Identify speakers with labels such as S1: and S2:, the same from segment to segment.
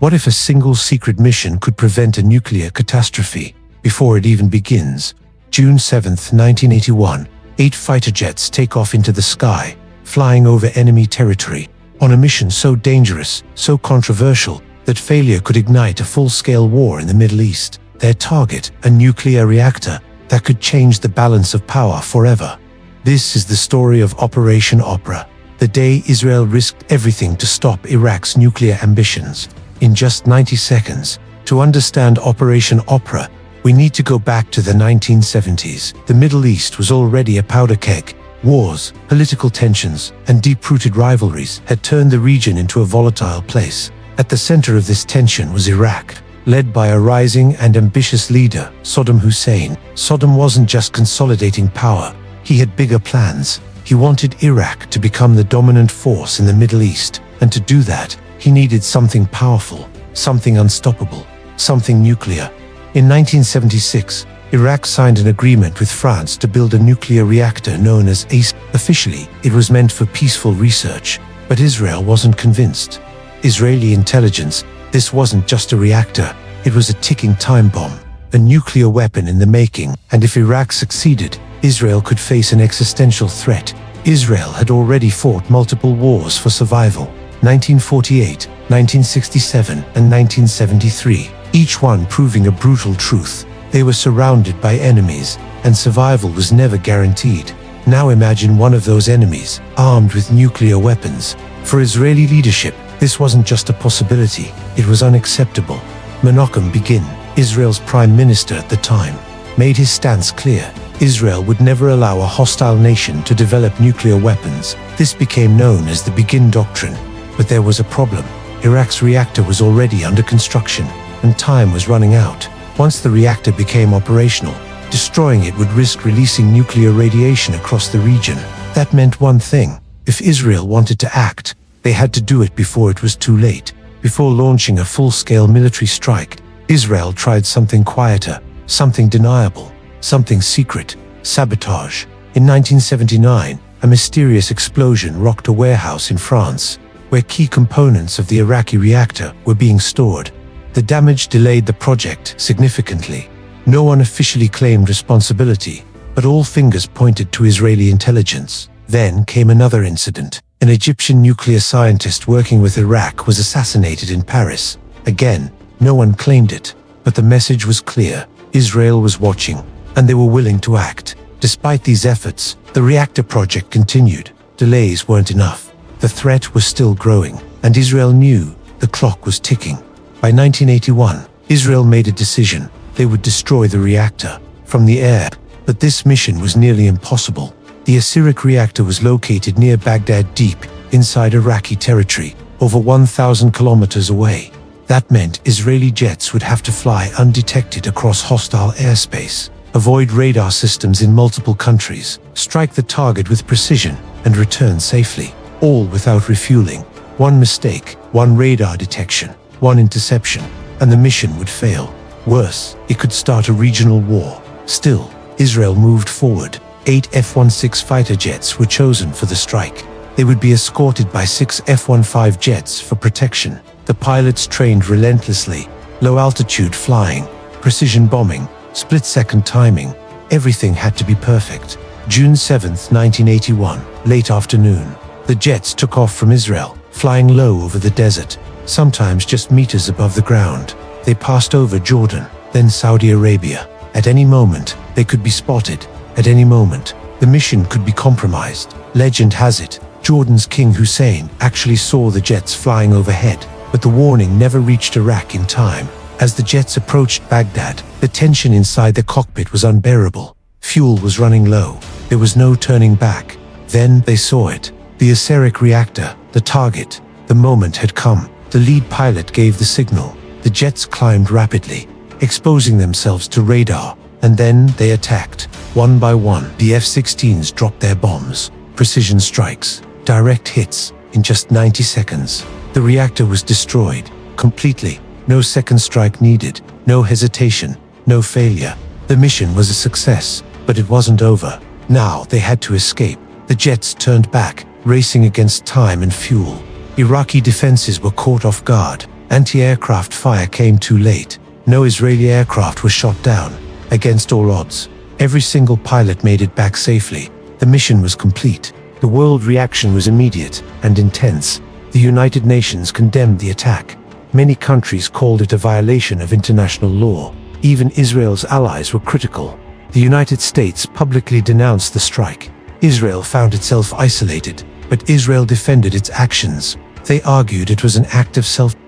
S1: What if a single secret mission could prevent a nuclear catastrophe before it even begins? June 7, 1981, 8 fighter jets take off into the sky, flying over enemy territory, on a mission so dangerous, so controversial, that failure could ignite a full-scale war in the Middle East. Their target, a nuclear reactor, that could change the balance of power forever. This is the story of Operation Opera, the day Israel risked everything to stop Iraq's nuclear ambitions. In just 90 seconds, to understand Operation Opera, we need to go back to the 1970s. The Middle East was already a powder keg. Wars, political tensions, and deep-rooted rivalries had turned the region into a volatile place. At the center of this tension was Iraq, led by a rising and ambitious leader, Saddam Hussein. Saddam wasn't just consolidating power, he had bigger plans. He wanted Iraq to become the dominant force in the Middle East, and to do that, he needed something powerful, something unstoppable, something nuclear. In 1976, Iraq signed an agreement with France to build a nuclear reactor known as Osirak. Officially, it was meant for peaceful research, but Israel wasn't convinced. Israeli intelligence, this wasn't just a reactor, it was a ticking time bomb, a nuclear weapon in the making, and if Iraq succeeded, Israel could face an existential threat. Israel had already fought multiple wars for survival, 1948, 1967, and 1973, each one proving a brutal truth. They were surrounded by enemies, and survival was never guaranteed. Now imagine one of those enemies, armed with nuclear weapons. For Israeli leadership, this wasn't just a possibility, it was unacceptable. Menachem Begin, Israel's prime minister at the time, made his stance clear. Israel would never allow a hostile nation to develop nuclear weapons. This became known as the Begin Doctrine. But there was a problem. Iraq's reactor was already under construction, and time was running out. Once the reactor became operational, destroying it would risk releasing nuclear radiation across the region. That meant one thing: if Israel wanted to act, they had to do it before it was too late. Before launching a full-scale military strike, Israel tried something quieter, something deniable, something secret: sabotage. In 1979, a mysterious explosion rocked a warehouse in France, where key components of the Iraqi reactor were being stored. The damage delayed the project significantly. No one officially claimed responsibility, but all fingers pointed to Israeli intelligence. Then came another incident. An Egyptian nuclear scientist working with Iraq was assassinated in Paris. Again, no one claimed it, but the message was clear: Israel was watching, and they were willing to act. Despite these efforts, the reactor project continued. Delays weren't enough. The threat was still growing, and Israel knew the clock was ticking. By 1981, Israel made a decision. They would destroy the reactor from the air. But this mission was nearly impossible. The Osirak reactor was located near Baghdad, deep inside Iraqi territory, over 1,000 kilometers away. That meant Israeli jets would have to fly undetected across hostile airspace, avoid radar systems in multiple countries, strike the target with precision, and return safely, all without refueling. One mistake, one radar detection, one interception, and the mission would fail. Worse, it could start a regional war. Still, Israel moved forward. 8 F-16 fighter jets were chosen for the strike. They would be escorted by 6 F-15 jets for protection. The pilots trained relentlessly, low-altitude flying, precision bombing, split-second timing. Everything had to be perfect. June 7, 1981, late afternoon. The jets took off from Israel, flying low over the desert, sometimes just meters above the ground. They passed over Jordan, then Saudi Arabia. At any moment, they could be spotted. At any moment, the mission could be compromised. Legend has it, Jordan's King Hussein actually saw the jets flying overhead, but the warning never reached Iraq in time. As the jets approached Baghdad, the tension inside the cockpit was unbearable. Fuel was running low. There was no turning back. Then they saw it. The Osirak reactor, the target. The moment had come. The lead pilot gave the signal. The jets climbed rapidly, exposing themselves to radar, and then they attacked. One by one, the F-16s dropped their bombs. Precision strikes, direct hits, in just 90 seconds. The reactor was destroyed, completely. No second strike needed, no hesitation, no failure. The mission was a success, but it wasn't over. Now they had to escape. The jets turned back, racing against time and fuel. Iraqi defenses were caught off guard, Anti-aircraft fire came too late. No Israeli aircraft was shot down. Against all odds, every single pilot made it back safely. The mission was complete. The world reaction was immediate and intense. The United Nations condemned the attack. Many countries called it a violation of international law. Even Israel's allies were critical. The United States publicly denounced the strike. Israel found itself isolated, but Israel defended its actions. They argued it was an act of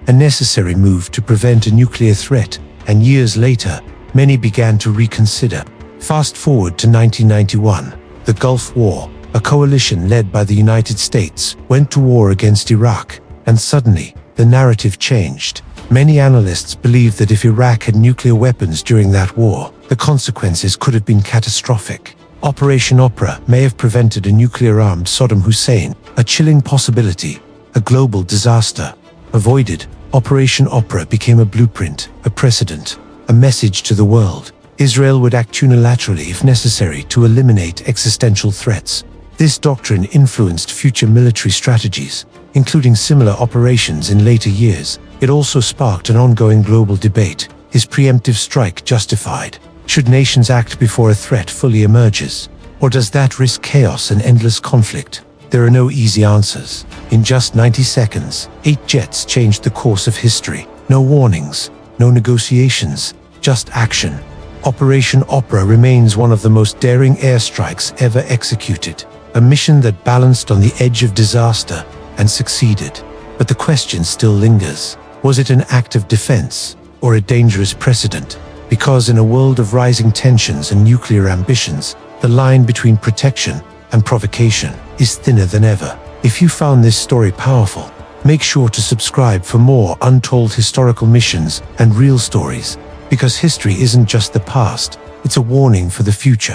S1: a necessary move to prevent a nuclear threat, and years later, many began to reconsider. Fast forward to 1991, the Gulf War. A coalition led by the United States went to war against Iraq, and suddenly, the narrative changed. Many analysts believed that if Iraq had nuclear weapons during that war, the consequences could have been catastrophic. Operation Opera may have prevented a nuclear-armed Saddam Hussein, a chilling possibility, a global disaster. Avoided, Operation Opera became a blueprint, a precedent, a message to the world. Israel would act unilaterally if necessary to eliminate existential threats. This doctrine influenced future military strategies, including similar operations in later years. It also sparked an ongoing global debate. Is preemptive strike justified? Should nations act before a threat fully emerges? Or does that risk chaos and endless conflict? There are no easy answers. In just 90 seconds, 8 jets changed the course of history. No warnings, no negotiations, just action. Operation Opera remains one of the most daring airstrikes ever executed. A mission that balanced on the edge of disaster and succeeded. But the question still lingers. Was it an act of defense or a dangerous precedent? Because in a world of rising tensions and nuclear ambitions, the line between protection and provocation is thinner than ever. If you found this story powerful, make sure to subscribe for more untold historical missions and real stories. Because history isn't just the past, it's a warning for the future.